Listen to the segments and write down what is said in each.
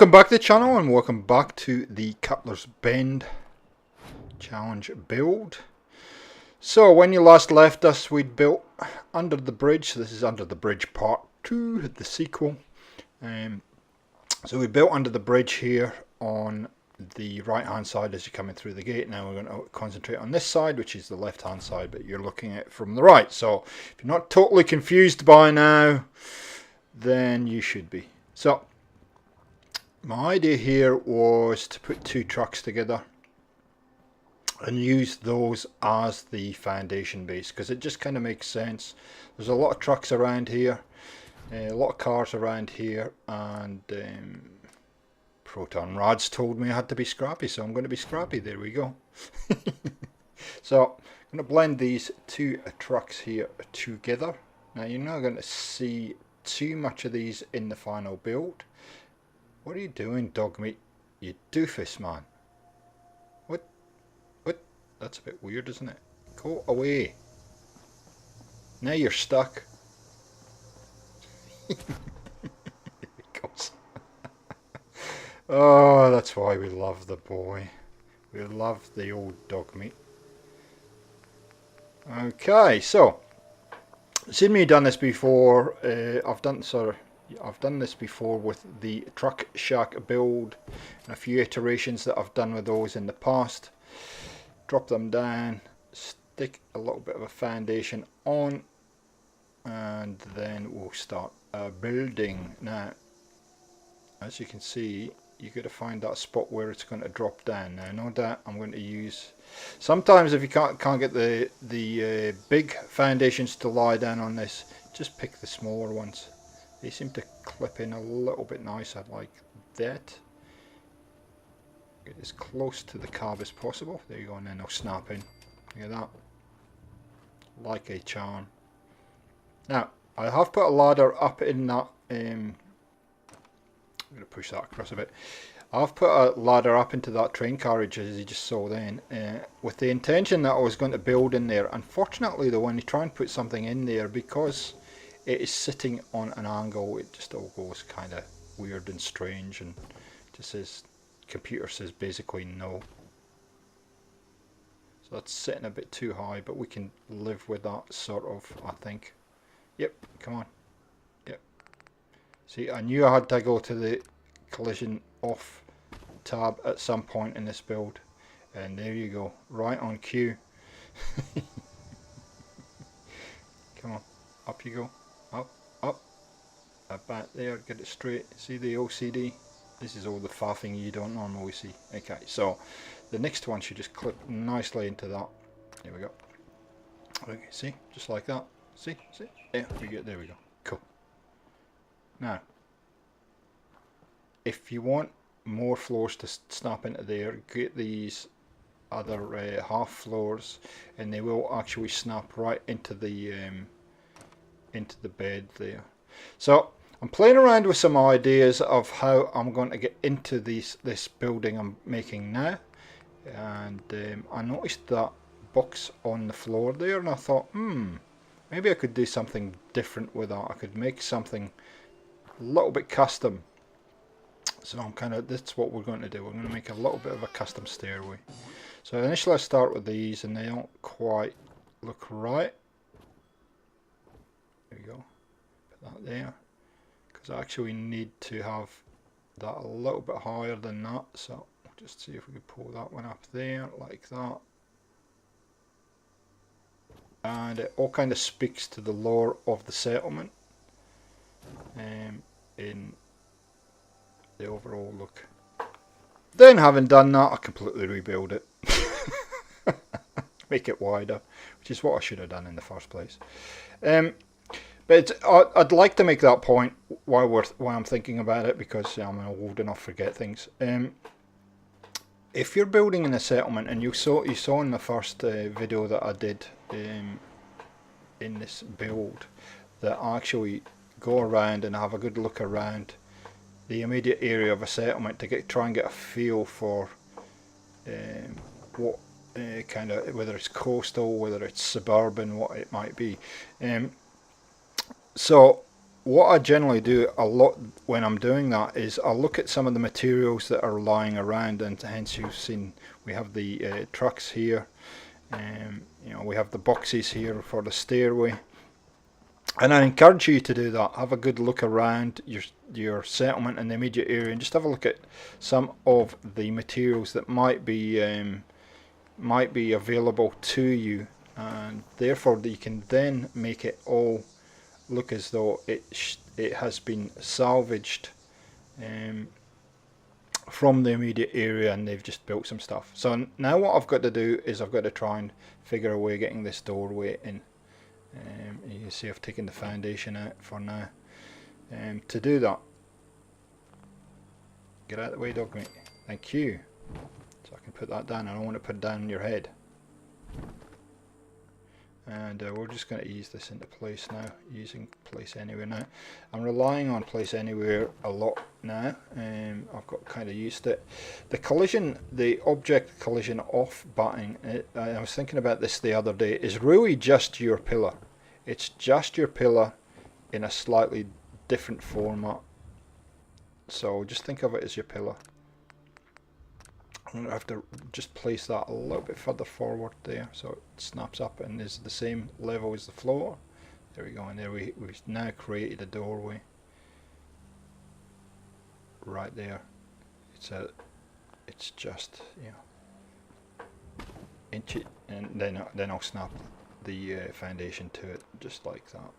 Welcome back to the channel and welcome back to the Cuttlers Bend challenge build. So when you last left us, we'd built under the bridge. This is under the bridge part 2, the sequel. So we built under the bridge here on the right hand side as you're coming through the gate. Now we're going to concentrate on this side, which is the left hand side, but you're looking at it from the right. So if you're not totally confused by now, then you should be. So my idea here was to put two trucks together and use those as the foundation base, because it just kind of makes sense. There's a lot of trucks around here, a lot of cars around here, and Proton Radz told me I had to be scrappy, so I'm going to be scrappy. There we go. So I'm going to blend these two trucks here together. Now you're not going to see too much of these in the final build. What are you doing, dog meat? You doofus, man. What? That's a bit weird, isn't it? Go away. Now you're stuck. It goes. Oh, that's why we love the boy. We love the old dog meat. Okay, so seen me done this before. I've done this before with the truck shack build and a few iterations that I've done with those in the past. Drop them down, stick a little bit of a foundation on, and then we'll start building. Now, as you can see, you've got to find that spot where it's going to drop down. Now, no doubt I'm going to use, sometimes if you can't get the big foundations to lie down on this, just pick the smaller ones. They seem to clip in a little bit nicer like that. Get as close to the cab as possible. There you go, and then they'll snap in. Look at that. Like a charm. Now, I have put a ladder up in that. I'm going to push that across a bit. I've put a ladder up into that train carriage, as you just saw then, with the intention that I was going to build in there. Unfortunately, though, when you try and put something in there, because it is sitting on an angle, it just all goes kind of weird and strange, and just says, computer says basically no. So that's sitting a bit too high, but we can live with that sort of, I think. Yep, come on. Yep. See, I knew I had to go to the collision off tab at some point in this build, and there you go, right on cue. Come on, up you go. Up, back there, get it straight. See the OCD? This is all the faffing you don't normally see. Okay, so the next one should just clip nicely into that. There we go. Okay, see, just like that. See, there we go. Cool. Now, if you want more floors to snap into there, get these other half floors, and they will actually snap right into the bed there. So I'm playing around with some ideas of how I'm going to get into this building I'm making now, and I noticed that box on the floor there, and I thought, maybe I could do something different with that. I could make something a little bit custom. So that's what we're going to do. We're going to make a little bit of a custom stairway. So initially I start with these, and they don't quite look right. There we go. Put that there, because I actually need to have that a little bit higher than that. So we'll just see if we can pull that one up there like that. And it all kind of speaks to the lore of the settlement in the overall look. Then, having done that, I completely rebuild it. Make it wider, which is what I should have done in the first place. But I'd like to make that point while I'm thinking about it, because I'm old enough to forget things. If you're building in a settlement, and you saw in the first video that I did in this build, that I actually go around and have a good look around the immediate area of a settlement to try and get a feel for what kind of, whether it's coastal, whether it's suburban, what it might be. So what I generally do a lot when I'm doing that is I'll look at some of the materials that are lying around, and hence you've seen we have the trucks here, you know, we have the boxes here for the stairway, and I encourage you to do that. Have a good look around your settlement and the immediate area, and just have a look at some of the materials that might be available to you, and therefore you can then make it all look as though it has been salvaged from the immediate area, and they've just built some stuff. So now what I've got to do is I've got to try and figure a way of getting this doorway in. You can see I've taken the foundation out for now. To do that, get out of the way, dog mate. Thank you. So I can put that down. I don't want to put it down on your head. And we're just going to ease this into place now, using place anywhere now. I'm relying on place anywhere a lot now. I've got kind of used to it. The collision, the object collision off button, I was thinking about this the other day, is really just your pillar. It's just your pillar in a slightly different format. So just think of it as your pillar. I'm going to have to just place that a little bit further forward there so it snaps up and is the same level as the floor. There we go, and there we've now created a doorway right there. It's just, you know, inch it, and then I'll snap the foundation to it just like that.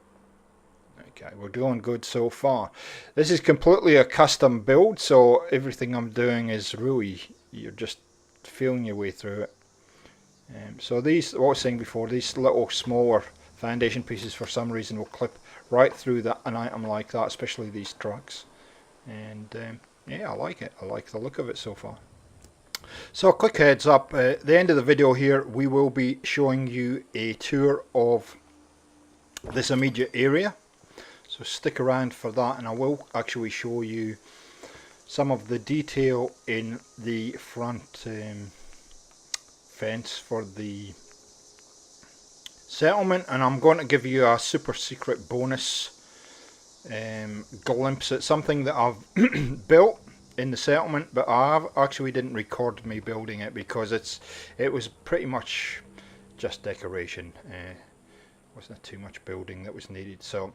Okay, we're doing good so far. This is completely a custom build, so everything I'm doing is really, you're just feeling your way through it. So these, what I was saying before, these little smaller foundation pieces for some reason will clip right through an item like that, especially these trucks. And yeah, I like it. I like the look of it so far. So a quick heads up, at the end of the video here we will be showing you a tour of this immediate area. So stick around for that, and I will actually show you some of the detail in the front fence for the settlement, and I'm going to give you a super secret bonus glimpse at something that I've built in the settlement, but I actually didn't record me building it because it was pretty much just decoration. Wasn't too much building that was needed, so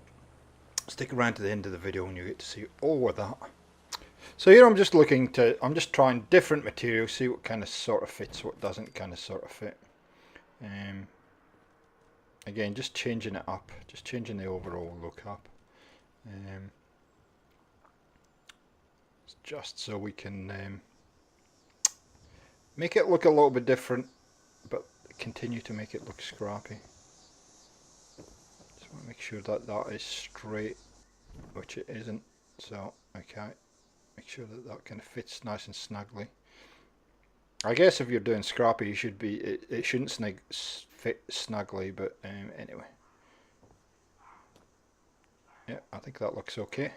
stick around to the end of the video and you get to see all of that. So here I'm just trying different materials, see what kind of sort of fits, what doesn't kind of sort of fit. Again, just changing it up, just changing the overall look up. Just so we can make it look a little bit different, but continue to make it look scrappy. Just want to make sure that that is straight, which it isn't. So okay, make sure that that kind of fits nice and snugly. I guess if you're doing scrappy, you should be. It shouldn't fit snugly, but anyway. Yeah, I think that looks okay.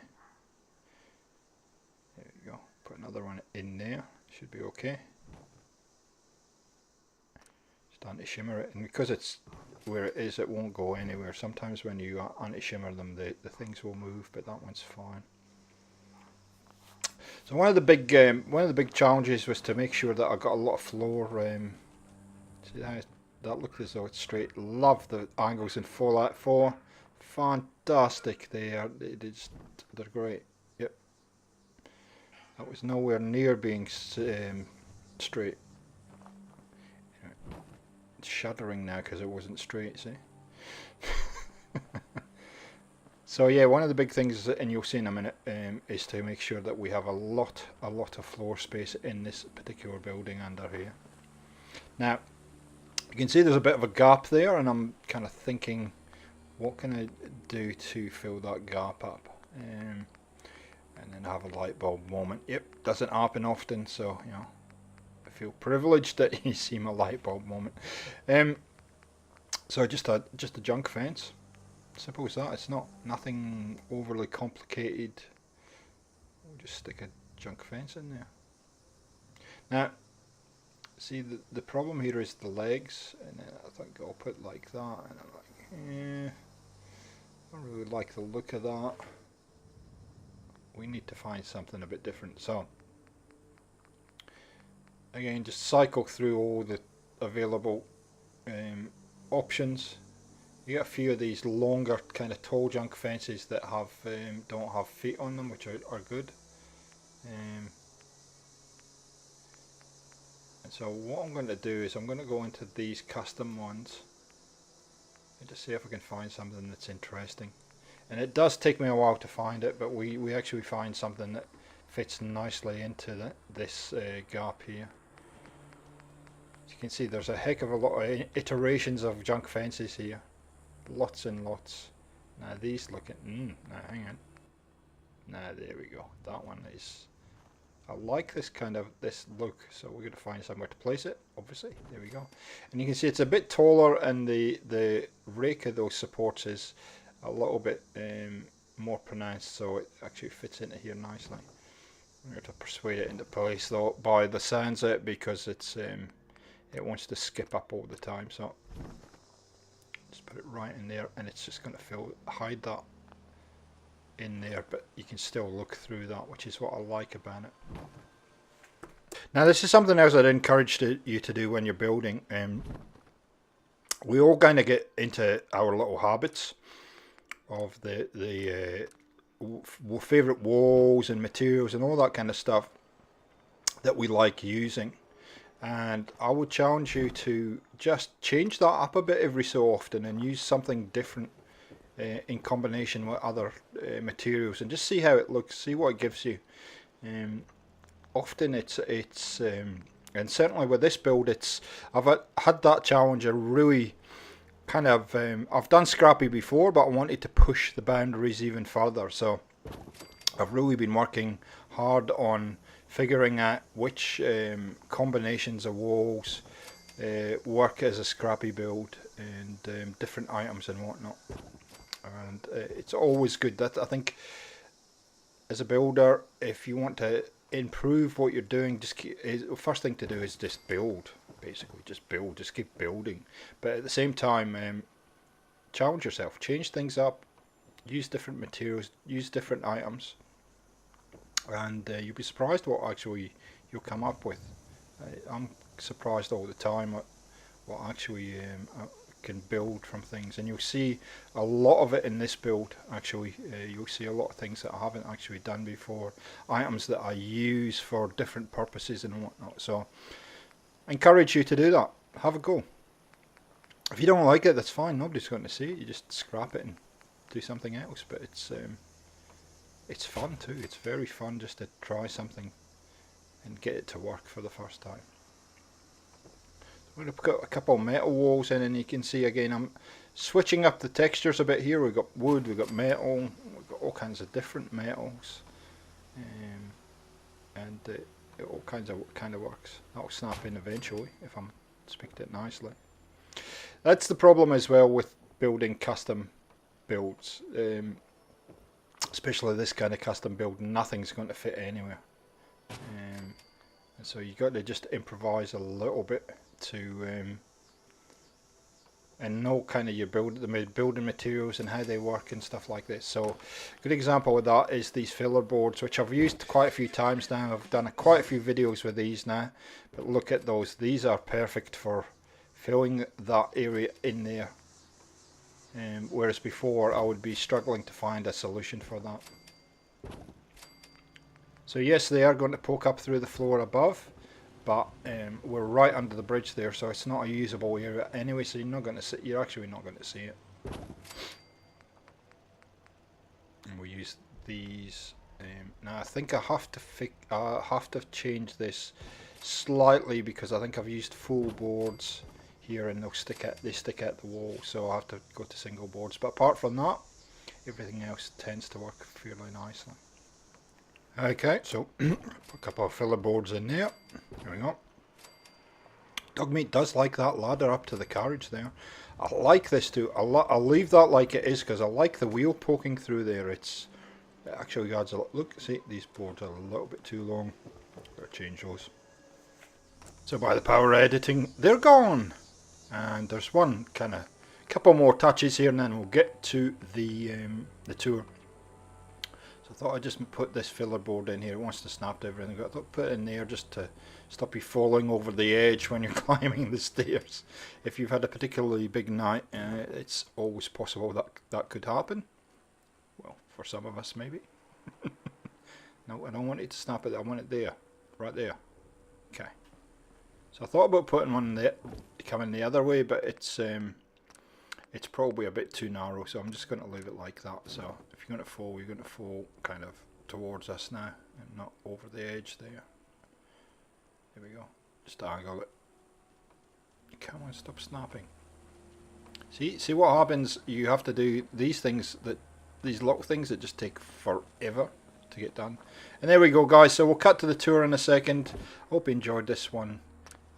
There you go. Put another one in there. Should be okay. Just anti-shimmer it, and because it's where it is, it won't go anywhere. Sometimes when you anti-shimmer them, the things will move, but that one's fine. So one of the big challenges was to make sure that I got a lot of floor. See how that looked as though it's straight. Love the angles in Fallout 4. Fantastic. They're great. Yep. That was nowhere near being straight. It's shuddering now because it wasn't straight. See. So yeah, one of the big things, and you'll see in a minute, is to make sure that we have a lot of floor space in this particular building under here. Now, you can see there's a bit of a gap there, and I'm kind of thinking, what can I do to fill that gap up? And then have a light bulb moment. Yep, doesn't happen often, so you know, I feel privileged that you see my light bulb moment. So just a junk fence. Simple as that. It's nothing overly complicated. We'll just stick a junk fence in there. Now, see the problem here is the legs, and then I think I'll put like that. And I'm like, I don't really like the look of that. we need to find something a bit different. So again, just cycle through all the available options. You get a few of these longer kind of tall junk fences that have don't have feet on them, which are good. And so what I'm going to do is I'm going to go into these custom ones and just see if I can find something that's interesting. And it does take me a while to find it, but we actually find something that fits nicely into this gap here. As you can see, there's a heck of a lot of iterations of junk fences here. Lots and lots. Now these look at, now hang on. Now there we go. That one is, I like this this look, so we're going to find somewhere to place it, obviously. There we go. And you can see it's a bit taller, and the rake of those supports is a little bit more pronounced, so it actually fits into here nicely. I'm going to persuade it into place though by the sounds of it, because it's it wants to skip up all the time. So just put it right in there, and it's just going to hide that in there, but you can still look through that, which is what I like about it. Now this is something else I'd encourage you to do when you're building. We all kind of get into our little habits of the favourite walls and materials and all that kind of stuff that we like using. And I would challenge you to just change that up a bit every so often and use something different in combination with other materials, and just see how it looks, see what it gives you. Often it's and certainly with this build, I've had that challenge. I really kind of I've done scrappy before, but I wanted to push the boundaries even further. So I've really been working hard on figuring out which combinations of walls work as a scrappy build, and different items and whatnot. And it's always good. That, I think, as a builder, if you want to improve what you're doing, first thing to do is just build. Basically, just build. Just keep building. But at the same time, challenge yourself. Change things up. Use different materials. Use different items. And you'll be surprised what actually you'll come up with. I'm surprised all the time at what actually can build from things, and you'll see a lot of it in this build. Actually, you'll see a lot of things that I haven't actually done before, items that I use for different purposes and whatnot. So I encourage you to do that. Have a go. If you don't like it, that's fine. Nobody's going to see it. You just scrap it and do something else. But it's fun too. It's very fun just to try something and get it to work for the first time. We're going to put a couple of metal walls in, and you can see again I'm switching up the textures a bit here. We've got wood, we've got metal, we've got all kinds of different metals, and it all kind of works. That'll snap in eventually if I'm speaking it nicely. That's the problem as well with building custom builds, especially this kind of custom build. Nothing's going to fit anywhere, and so you got to just improvise a little bit to and know kind of your building materials and how they work and stuff like this. So a good example of that is these filler boards, which I've used quite a few times now. I've done quite a few videos with these now, but look at those. These are perfect for filling that area in there, whereas before I would be struggling to find a solution for that. So yes, they are going to poke up through the floor above, but we're right under the bridge there, so it's not a usable area anyway. So you're actually not going to see it. And we use these. Now I think I have to change this slightly, because I think I've used full boards here, and they stick at the wall. So I have to go to single boards. But apart from that, everything else tends to work fairly nicely. Okay, so put a couple of filler boards in there. There we go. Dogmeat does like that ladder up to the carriage there. I like this too. I'll leave that like it is, because I like the wheel poking through there. It actually adds a lot. Look, see, these boards are a little bit too long. Better change those. So by the power of editing, they're gone. And there's one couple more touches here, and then we'll get to the tour. So I thought I'd just put this filler board in here. It wants to snap to everything. I thought I'd put it in there just to stop you falling over the edge when you're climbing the stairs. If you've had a particularly big night, it's always possible that that could happen. Well, for some of us maybe. No, I don't want it to snap it. I want it there, right there. Okay. So I thought about putting one there, coming the other way, but it's probably a bit too narrow, so I'm just going to leave it like that. So if you're going to fall kind of towards us now, and not over the edge there. There we go. Just angle it. Come on, stop snapping. See what happens? You have to do these things, these little things that just take forever to get done. And there we go, guys. So we'll cut to the tour in a second. Hope you enjoyed this one.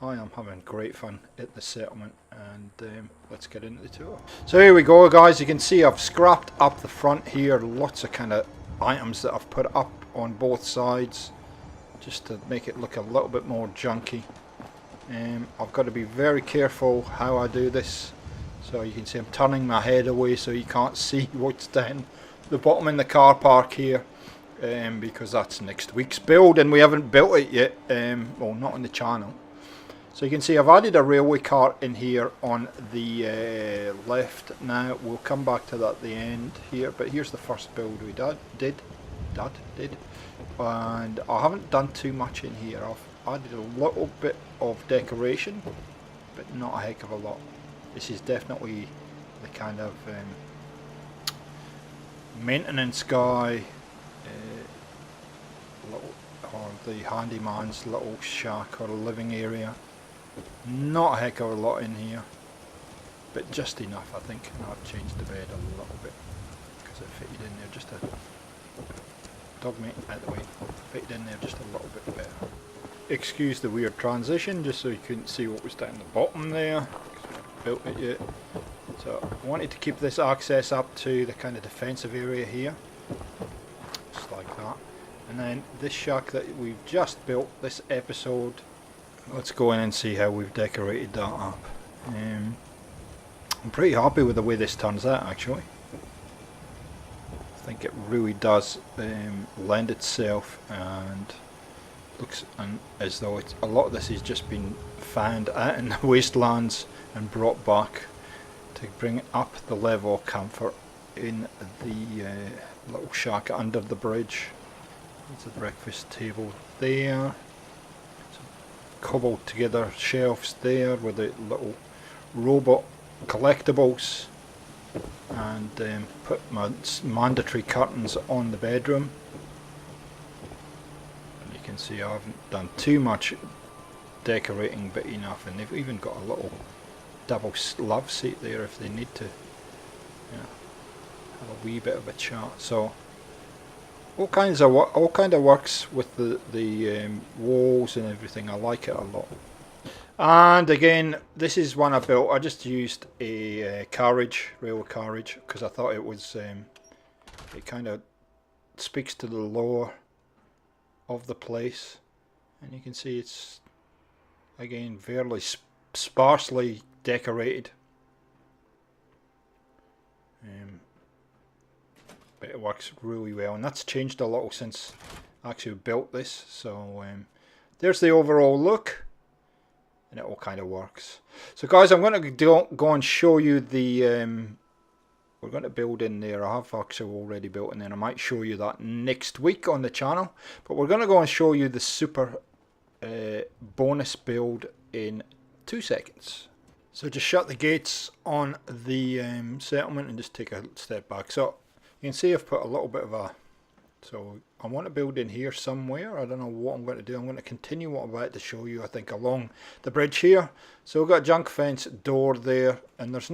I am having great fun at the settlement, and let's get into the tour. So here we go, guys. You can see I've scrapped up the front here. Lots of kind of items that I've put up on both sides just to make it look a little bit more junky. I've got to be very careful how I do this. So you can see I'm turning my head away so you can't see what's down the bottom in the car park here, because that's next week's build and we haven't built it yet. Well, not on the channel. So you can see I've added a railway cart in here on the left. Now we'll come back to that at the end here, but here's the first build we did, and I haven't done too much in here. I've added a little bit of decoration, but not a heck of a lot. This is definitely the kind of maintenance guy, or the handyman's little shack or living area. Not a heck of a lot in here, but just enough, I think. And I've changed the bed a little bit because it fitted in there just a dog mate out the way. Fitted in there just a little bit better. Excuse the weird transition, just so you couldn't see what was down the bottom there, because we haven't built it yet. So I wanted to keep this access up to the kind of defensive area here, just like that. And then this shack that we've just built this episode, let's go in and see how we've decorated that up. I'm pretty happy with the way this turns out, actually. I think it really does lend itself, and looks as though it's, a lot of this has just been found out in the wastelands and brought back to bring up the level of comfort in the little shack under the bridge. There's a breakfast table there. Cobbled together shelves there with the little robot collectibles, and put my mandatory curtains on the bedroom. And you can see I haven't done too much decorating, but enough, and they've even got a little double love seat there if they need to, yeah, have a wee bit of a chat. So all kind of works with the walls and everything. I like it a lot. And again, this is one I built. I just used a railway carriage, because I thought it was it kind of speaks to the lore of the place. And you can see it's again fairly sparsely decorated. But it works really well, and that's changed a little since I actually built this. So there's the overall look, and it all kind of works. So guys, I'm going to go and show you the we're going to build in there. I have actually already built in there. I might show you that next week on the channel, but we're going to go and show you the super bonus build in 2 seconds. So just shut the gates on the settlement and just take a step back. So you can see I've put a little bit of a, so I want to build in here somewhere. I don't know what I'm going to do. I'm going to continue what I'm about to show you, I think, along the bridge here. So we've got a junk fence door there, and there's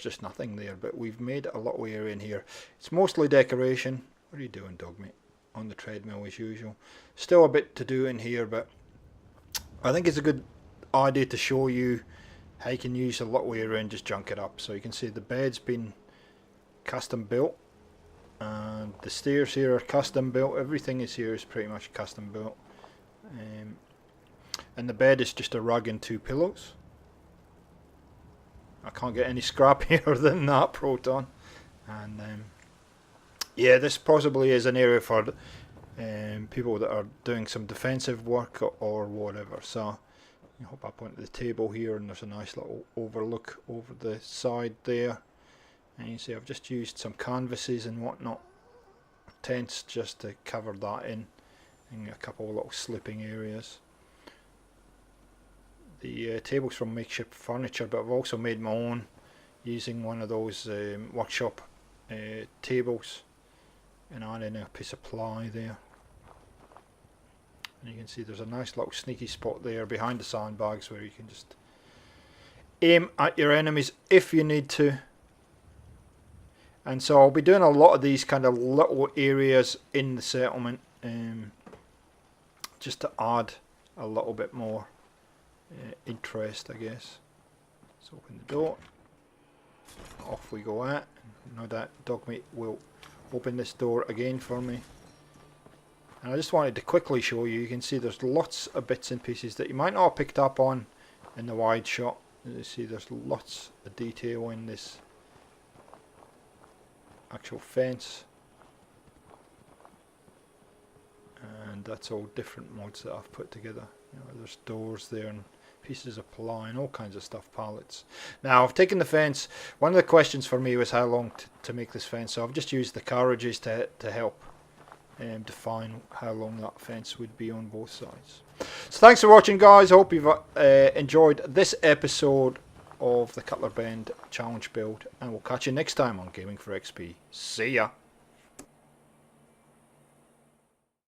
just nothing there, but we've made a little area in here. It's mostly decoration. What are you doing, dog mate? On the treadmill as usual. Still a bit to do in here, but I think it's a good idea to show you how you can use a little area and just junk it up. So you can see the bed's been custom built, and the stairs here are custom built. Everything is here is pretty much custom built, and the bed is just a rug and 2 pillows. I can't get any scrappier than that, Proton. And yeah, this possibly is an area for people that are doing some defensive work or whatever. So you hop up onto the table here, and there's a nice little overlook over the side there. And you see I've just used some canvases and whatnot, tents, just to cover that in, and a couple of little sleeping areas. The table's from Makeshift Furniture, but I've also made my own using one of those workshop tables, and adding a piece of ply there. And you can see there's a nice little sneaky spot there behind the sandbags where you can just aim at your enemies if you need to. And so I'll be doing a lot of these kind of little areas in the settlement, just to add a little bit more interest, I guess. Let's open the door. Off we go at. Now that dogmeat will open this door again for me. And I just wanted to quickly show you, you can see there's lots of bits and pieces that you might not have picked up on in the wide shot. As you see, there's lots of detail in this actual fence. And that's all different mods that I've put together. You know, there's doors there and pieces of ply and all kinds of stuff, pallets. Now I've taken the fence. One of the questions for me was how long to make this fence, so I've just used the carriages to help define how long that fence would be on both sides. So thanks for watching, guys. I hope you've enjoyed this episode of the Cutler Bend challenge build, and we'll catch you next time on Gaming for XP. See ya.